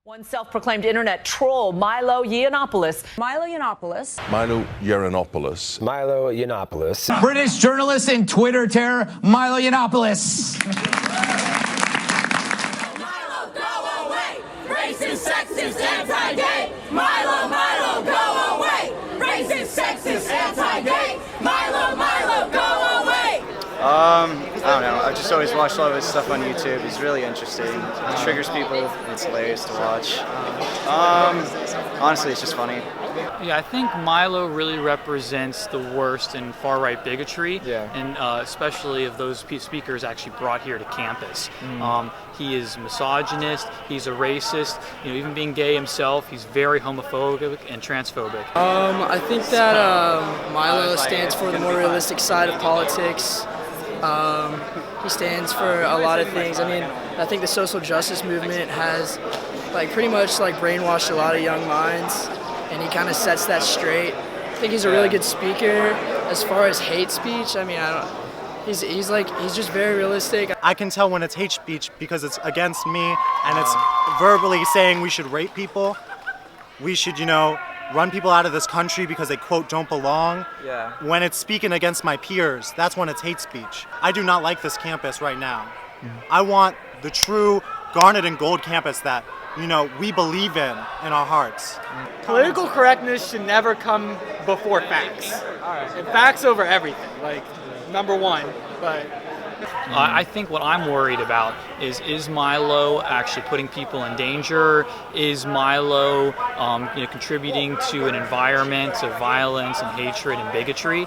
One self-proclaimed internet troll, Milo Yiannopoulos. Milo Yiannopoulos. Milo Yiannopoulos. Milo Yiannopoulos. British journalist and Twitter terror, Milo Yiannopoulos. Milo, go away! Racist, sexist, anti-gay! Milo, go away! Racist, sexist, anti-gay! Milo, go away! I don't know. I've just always watched a lot of his stuff on YouTube. He's really interesting. It triggers people. It's hilarious to watch. Honestly, it's just funny. Yeah, I think Milo really represents the worst in far-right bigotry, and especially of those speakers actually brought here to campus. He is misogynist, he's a racist, even being gay himself, he's very homophobic and transphobic. I think that Milo stands for the more realistic side of politics. He stands for a lot of things. I mean, I think the social justice movement has pretty much brainwashed a lot of young minds, and he kind of sets that straight. I think he's a really good speaker. As far as hate speech, I mean, he's just very realistic. I can tell when it's hate speech because it's against me and it's verbally saying we should rape people. We should, run people out of this country because they, quote, don't belong. Yeah. When it's speaking against my peers, that's when it's hate speech. I do not like this campus right now. I want the true garnet and gold campus that, we believe in our hearts. Political correctness should never come before facts. And facts over everything, number one. But I think what I'm worried about is Milo actually putting people in danger? Is Milo contributing to an environment of violence and hatred and bigotry?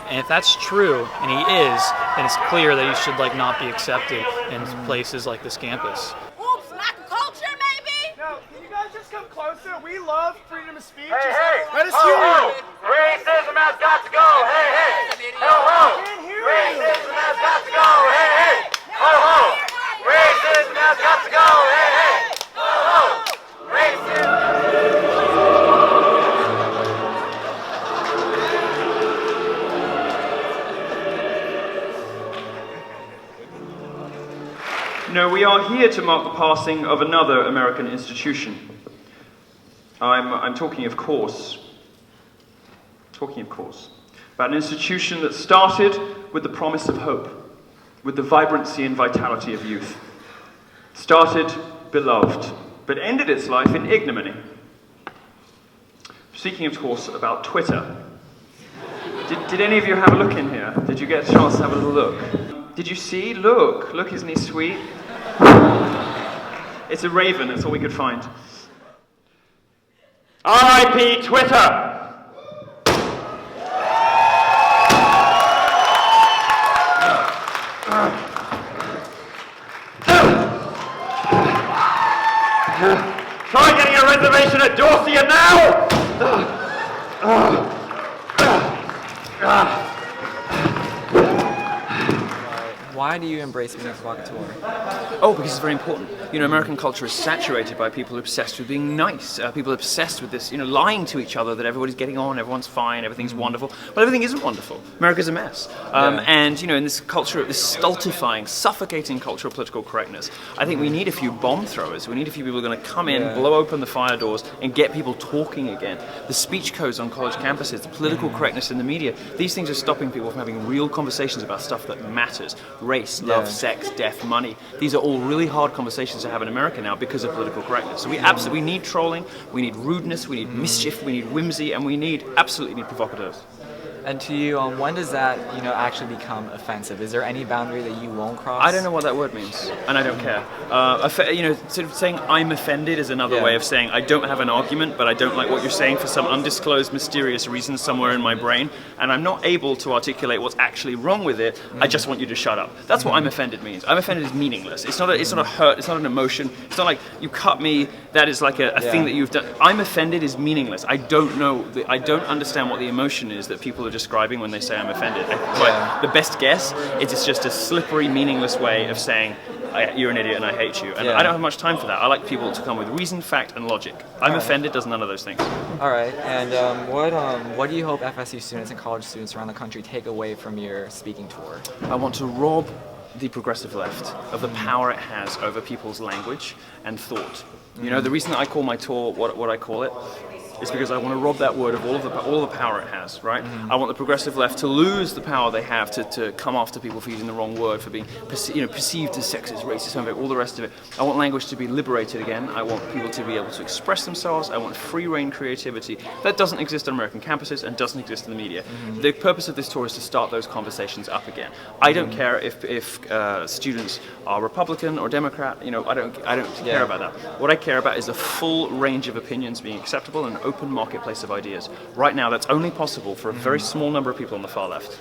And if that's true, and he is, then it's clear that he should not be accepted in places like this campus. Oops, lack of culture, maybe? no, can you guys just come closer? We love freedom of speech. Hey, Let us hear you. Racism has got to go. Hey, ho, ho. Racism has got to go. Hey, ho, ho. Racism has got to go. Hey, ho, ho. Racism. We are here to mark the passing of another American institution. I'm talking, of course, about an institution that started with the promise of hope, with the vibrancy and vitality of youth. Started beloved, but ended its life in ignominy. Speaking, of course, about Twitter. Did any of you have a look in here? Did you get a chance to have a little look? Did you see? Look, isn't he sweet? It's a raven, that's all we could find. R.I.P. Twitter! Try getting a reservation at Dorsia now! Why do you embrace being a provocateur? Oh, because it's very important. American culture is saturated by people obsessed with being nice. People obsessed with this, lying to each other that everybody's getting on, everyone's fine, everything's wonderful. Well, everything isn't wonderful. America's a mess. And, in this culture, this stultifying, suffocating culture of political correctness, I think we need a few bomb throwers. We need a few people who are going to come in, blow open the fire doors, and get people talking again. The speech codes on college campuses, the political correctness in the media, these things are stopping people from having real conversations about stuff that matters. Race, love, sex, death, money. These are all really hard conversations to have in America now because of political correctness. So we absolutely need trolling, we need rudeness, we need mischief, we need whimsy, and we absolutely need provocateurs. And to you, when does that, actually become offensive? Is there any boundary that you won't cross? I don't know what that word means, and I don't care. Sort of saying I'm offended is another way of saying I don't have an argument, but I don't like what you're saying for some undisclosed, mysterious reason somewhere in my brain, and I'm not able to articulate what's actually wrong with it. I just want you to shut up. That's what I'm offended means. I'm offended is meaningless. It's not a hurt. It's not an emotion. It's not like you cut me. That is like a thing that you've done. I'm offended is meaningless. I don't know. I don't understand what the emotion is that people are describing when they say I'm offended. The best guess is it's just a slippery, meaningless way of saying you're an idiot and I hate you. And I don't have much time for that. I like people to come with reason, fact, and logic. I'm offended does none of those things. All right. And what do you hope FSU students and college students around the country take away from your speaking tour? I want to rob the progressive left, of the power it has over people's language and thought. You know, the reason that I call my tour what I call it is because I want to rob that word of all the power it has, right? I want the progressive left to lose the power they have to come after people for using the wrong word, for being perceived as sexist, racist, all the rest of it. I want language to be liberated again. I want people to be able to express themselves. I want free reign creativity. That doesn't exist on American campuses and doesn't exist in the media. The purpose of this tour is to start those conversations up again. I don't care if students are Republican or Democrat. You know, I don't care about that. What I care about is the full range of opinions being acceptable and open marketplace of ideas. Right now, that's only possible for a very small number of people on the far left.